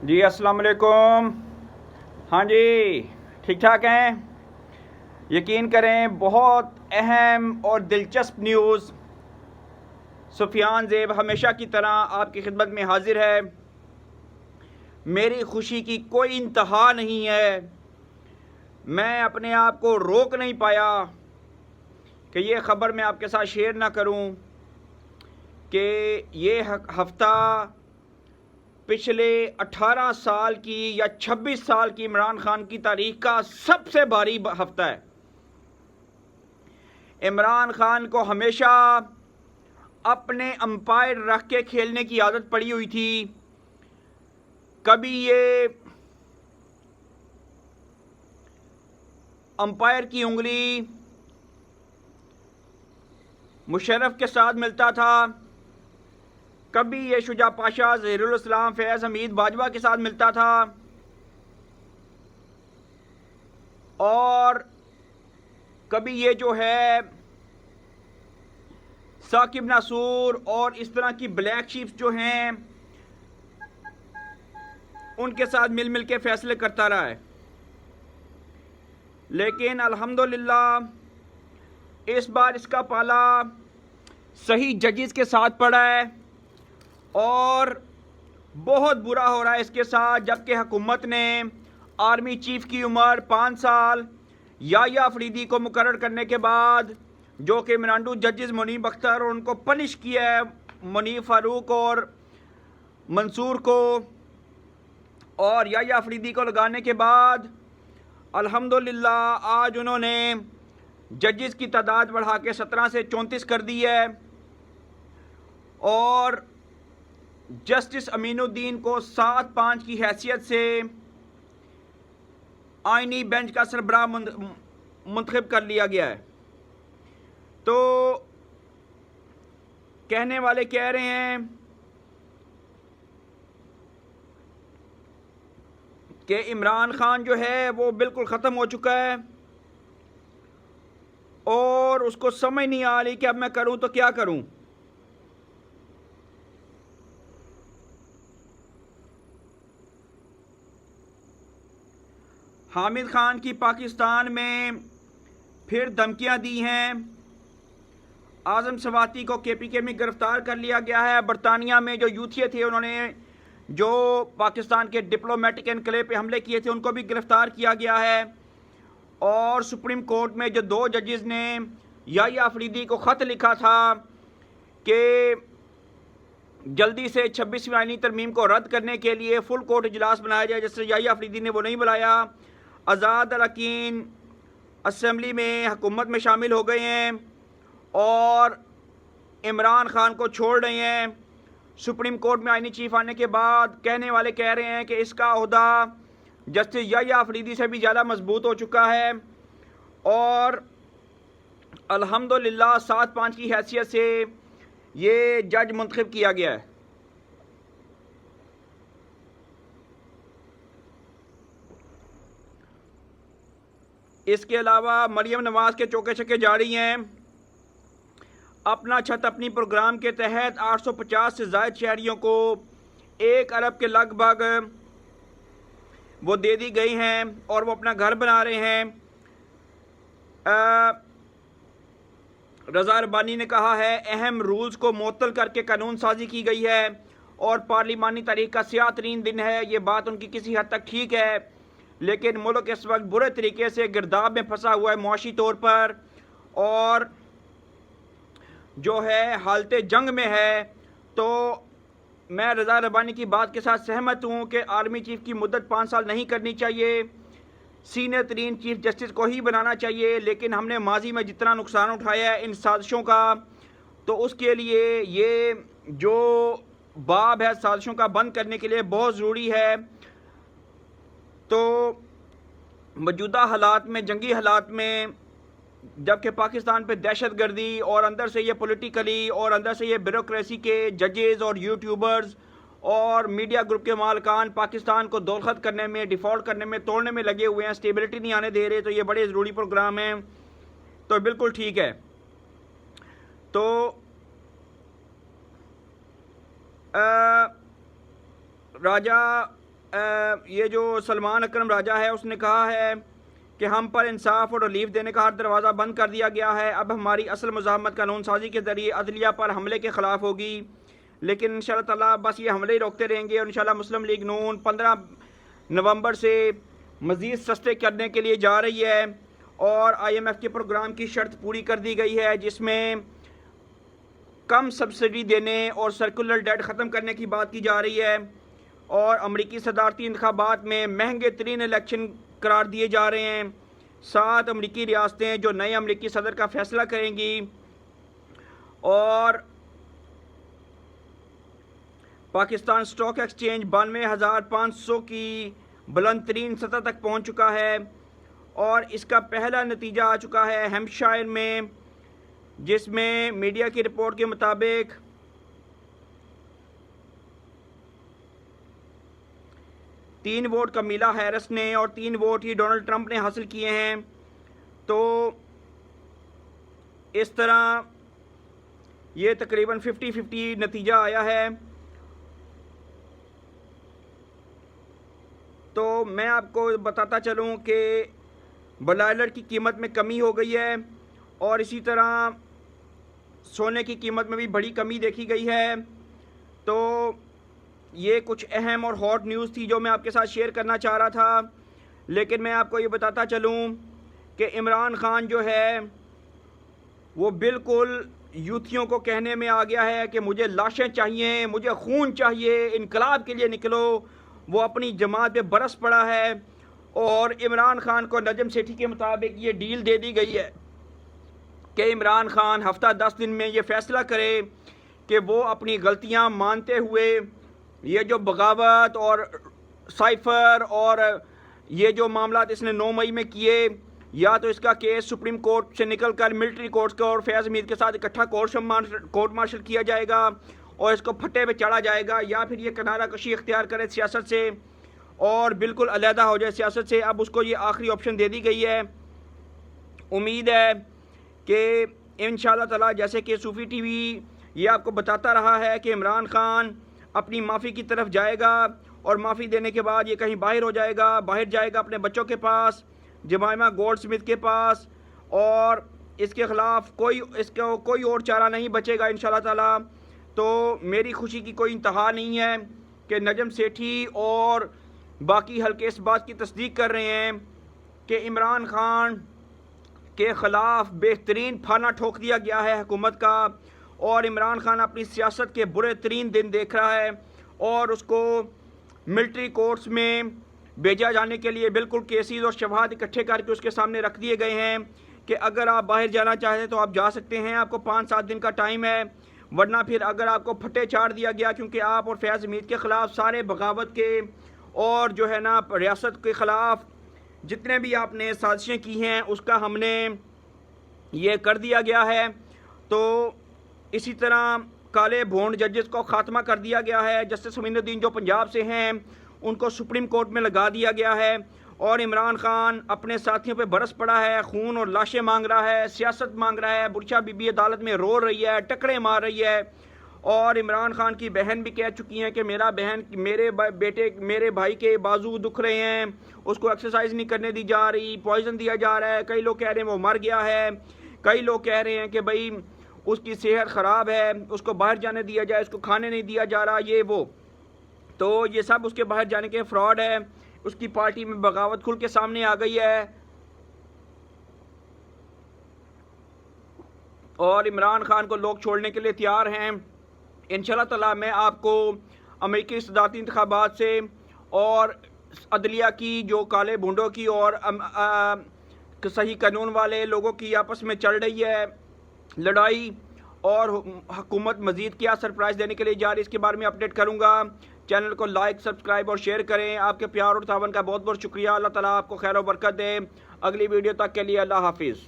जी अस्सलाम वालेकुम। हाँ जी, ठीक ठाक हैं। यकीन करें, बहुत अहम और दिलचस्प न्यूज़। सुफियान ज़ेब हमेशा की तरह आपकी खिदमत में हाजिर है। मेरी खुशी की कोई इंतहा नहीं है। मैं अपने आप को रोक नहीं पाया कि ये ख़बर मैं आपके साथ शेयर ना करूं कि ये हफ्ता पिछले 18 साल की या 26 साल की इमरान खान की तारीख का सबसे भारी हफ्ता है। इमरान खान को हमेशा अपने अंपायर रख के खेलने की आदत पड़ी हुई थी। कभी ये अंपायर की उंगली मुशर्रफ के साथ मिलता था, कभी ये शुजा पाशा, ज़हीरुल इस्लाम, फैज़ हमीद बाजवा के साथ मिलता था, और कभी ये जो है साकिब नासूर और इस तरह की ब्लैक शीप्स जो हैं उनके साथ मिल मिल के फैसले करता रहा है। लेकिन अल्हम्दुलिल्लाह इस बार इसका पाला सही जजेस के साथ पड़ा है और बहुत बुरा हो रहा है इसके साथ। जबकि हुकूमत ने आर्मी चीफ की उम्र 5 साल याया अफरीदी को मुकर्रर करने के बाद, जो कि मिरांडू जजेस मुनीब अख्तर, और उनको पनिश किया है मुनीब फारूक और मंसूर को, और याया अफरीदी को लगाने के बाद अल्हम्दुलिल्लाह आज उन्होंने जजेस की तादाद बढ़ा के 17 से 34 कर दी है और जस्टिस अमीनुद्दीन को 7-5 की हैसियत से आईनी बेंच का सरबराह मुंतखब कर लिया गया है। तो कहने वाले कह रहे हैं कि इमरान खान जो है वो बिल्कुल ख़त्म हो चुका है और उसको समझ नहीं आ रही कि अब मैं करूं तो क्या करूं। हामिद खान की पाकिस्तान में फिर धमकियां दी हैं। आज़म सवाती को KPK में गिरफ्तार कर लिया गया है। बरतानिया में जो यूथिये थे, उन्होंने जो पाकिस्तान के डिप्लोमेटिक एनक्लेव पे हमले किए थे, उनको भी गिरफ्तार किया गया है। और सुप्रीम कोर्ट में जो 2 जजेस ने याया अफरीदी को ख़त लिखा था कि जल्दी से 26वीं आईनी तरमीम को रद्द करने के लिए फुल कोर्ट इजलास बनाया जाए, जिससे याया अफरीदी ने वो नहीं बुलाया। आज़ाद अरकान असम्बली में हुकूमत में शामिल हो गए हैं और इमरान खान को छोड़ रहे हैं। सुप्रीम कोर्ट में आईनी चीफ आने के बाद कहने वाले कह रहे हैं कि इसका ओहदा जस्टिस याया अफरीदी से भी ज़्यादा मजबूत हो चुका है और अल्हम्दुलिल्लाह 7-5 की हैसियत से ये जज मुंतखब किया गया है। इसके अलावा मरियम नवाज के चौके छक्के जारी हैं। अपना छत अपनी प्रोग्राम के तहत 850 से ज़ायद शहरियों को 1 अरब के लगभग वो दे दी गई हैं और वो अपना घर बना रहे हैं। रज़ा रब्बानी ने कहा है अहम रूल्स को मुअत्तल करके कानून साजी की गई है और पार्लिमानी तारीख का स्याह तरीन दिन है। ये बात उनकी किसी हद तक ठीक है, लेकिन मुल्क इस वक्त बुरे तरीके से गिरदाब में फंसा हुआ है मुआशी तौर पर और जो है हालत जंग में है। तो मैं रज़ा रब्बानी की बात के साथ सहमत हूँ कि आर्मी चीफ की मुद्दत 5 साल नहीं करनी चाहिए, सीनियर तरीन चीफ जस्टिस को ही बनाना चाहिए। लेकिन हमने माजी में जितना नुकसान उठाया है इन साजिशों का, तो उसके लिए ये जो बाब है साजिशों का बंद करने के लिए बहुत ज़रूरी है। तो मौजूदा हालात में, जंगी हालात में, जबकि पाकिस्तान पे दहशत गर्दी और अंदर से ये पॉलिटिकली और अंदर से ये ब्यूरोक्रेसी के जजेस और यूट्यूबर्स और मीडिया ग्रुप के मालकान पाकिस्तान को दौलखत करने में, डिफ़ॉल्ट करने में, तोड़ने में लगे हुए हैं, स्टेबिलिटी नहीं आने दे रहे, तो ये बड़े ज़रूरी प्रोग्राम हैं। तो बिल्कुल ठीक है। तो राजा ये जो सलमान अकरम राजा है उसने कहा है कि हम पर इंसाफ और रिलीफ देने का हर दरवाज़ा बंद कर दिया गया है। अब हमारी असल मुज़ाहमत कानून साजी के ज़रिए अदलिया पर हमले के ख़िलाफ़ होगी। लेकिन इंशाअल्लाह ताला बस ये हमले ही रोकते रहेंगे और इंशाअल्लाह मुस्लिम लीग नून 15 नवंबर से मज़ीद सस्ते करने के लिए जा रही है और IMF के प्रोग्राम की शर्त पूरी कर दी गई है, जिसमें कम सब्सिडी देने और सर्कुलर डेट ख़त्म करने की बात की जा रही है और अमरीकी सदारती इंतखाबात में महंगे तरीन इलेक्शन करार दिए जा रहे हैं। 7 अमरीकी रियासतें जो नए अमरीकी सदर का फैसला करेंगी और पाकिस्तान स्टॉक एक्सचेंज 92,500 की बुलंद तरीन सतह तक पहुँच चुका है और इसका पहला नतीजा आ चुका है हैम्पशायर में, जिसमें मीडिया की रिपोर्ट के मुताबिक 3 वोट कमीला हैरिस ने और 3 वोट ही डोनाल्ड ट्रंप ने हासिल किए हैं। तो इस तरह ये तकरीबन 50-50 नतीजा आया है। तो मैं आपको बताता चलूं कि ब्रॉयलर की कीमत में कमी हो गई है और इसी तरह सोने की कीमत में भी बड़ी कमी देखी गई है। तो ये कुछ अहम और हॉट न्यूज़ थी जो मैं आपके साथ शेयर करना चाह रहा था। लेकिन मैं आपको ये बताता चलूं कि इमरान खान जो है वो बिल्कुल यूथियों को कहने में आ गया है कि मुझे लाशें चाहिए, मुझे खून चाहिए, इनकलाब के लिए निकलो। वो अपनी जमात पे बरस पड़ा है और इमरान खान को नजम सेठी के मुताबिक ये डील दे दी गई है कि इमरान खान हफ्ता 10 दिन में ये फ़ैसला करे कि वो अपनी गलतियां मानते हुए ये जो बगावत और साइफ़र और ये जो मामला इसने 9 मई में किए, या तो इसका केस सुप्रीम कोर्ट से निकल कर मिलिट्री कोर्ट्स को और फैज़ हमीद के साथ इकट्ठा कोर्ट मार्शल किया जाएगा और इसको फट्टे पे चढ़ा जाएगा, या फिर ये किनारा कशी इख्तियार करे सियासत से और बिल्कुल अलहदा हो जाए सियासत से। अब उसको ये आखिरी ऑप्शन दे दी गई है। उम्मीद है कि इंशाअल्लाह ताला जैसे कि सूफी टीवी ये आपको बताता रहा है कि इमरान खान अपनी माफ़ी की तरफ जाएगा और माफ़ी देने के बाद ये कहीं बाहर हो जाएगा, बाहर जाएगा अपने बच्चों के पास, जमाइमा गोल्डस्मिथ के पास, और इसके ख़िलाफ़ कोई और चारा नहीं बचेगा इंशाअल्लाह ताला। तो मेरी खुशी की कोई इंतहा नहीं है कि नजम सेठी और बाकी हल्के इस बात की तस्दीक कर रहे हैं कि इमरान खान के ख़िलाफ़ बेहतरीन फाना ठोक दिया गया है हुकूमत का और इमरान खान अपनी सियासत के बुरे तरीन दिन देख रहा है और उसको मिलिट्री कोर्ट्स में भेजा जाने के लिए बिल्कुल केसेस और शवाहद इकट्ठे करके उसके सामने रख दिए गए हैं कि अगर आप बाहर जाना चाहते तो आप जा सकते हैं, आपको 5-7 दिन का टाइम है, वरना फिर अगर आपको फट्टे चाड़ दिया गया क्योंकि आप और फैज़ हमीद के ख़िलाफ़ सारे बगावत के और जो है ना रियासत के ख़िलाफ़ जितने भी आपने साजिशें की हैं उसका हमने ये कर दिया गया है। तो इसी तरह काले भोंड जजेस को ख़ात्मा कर दिया गया है। जस्टिस अमीनुद्दीन जो पंजाब से हैं उनको सुप्रीम कोर्ट में लगा दिया गया है और इमरान खान अपने साथियों पे बरस पड़ा है, खून और लाशें मांग रहा है, सियासत मांग रहा है। बुरशा बीबी अदालत में रो रही है, टकरे मार रही है और इमरान खान की बहन भी कह चुकी हैं कि मेरे भाई के बाजू दुख रहे हैं, उसको एक्सरसाइज नहीं करने दी जा रही, पॉइजन दिया जा रहा है, कई लोग कह रहे हैं वो मर गया है, कई लोग कह रहे हैं कि भाई उसकी सेहत ख़राब है, उसको बाहर जाने दिया जाए, उसको खाने नहीं दिया जा रहा, ये वो। तो ये सब उसके बाहर जाने के फ्रॉड है। उसकी पार्टी में बगावत खुल के सामने आ गई है और इमरान खान को लोग छोड़ने के लिए तैयार हैं। इंशाअल्लाह ताला मैं आपको अमेरिकी सदारती इंतखाबात से और अदलिया की जो काले भूंडों की और सही कानून वाले लोगों की आपस में चल रही है लड़ाई और हुकूमत मज़ीद क्या सरप्राइज़ देने के लिए जा रही है, इसके बारे में अपडेट करूँगा। चैनल को लाइक, सब्सक्राइब और शेयर करें। आपके प्यार और तावन का बहुत बहुत शुक्रिया। अल्लाह ताला आपको खैर और बरकत दे। अगली वीडियो तक के लिए अल्लाह हाफिज़।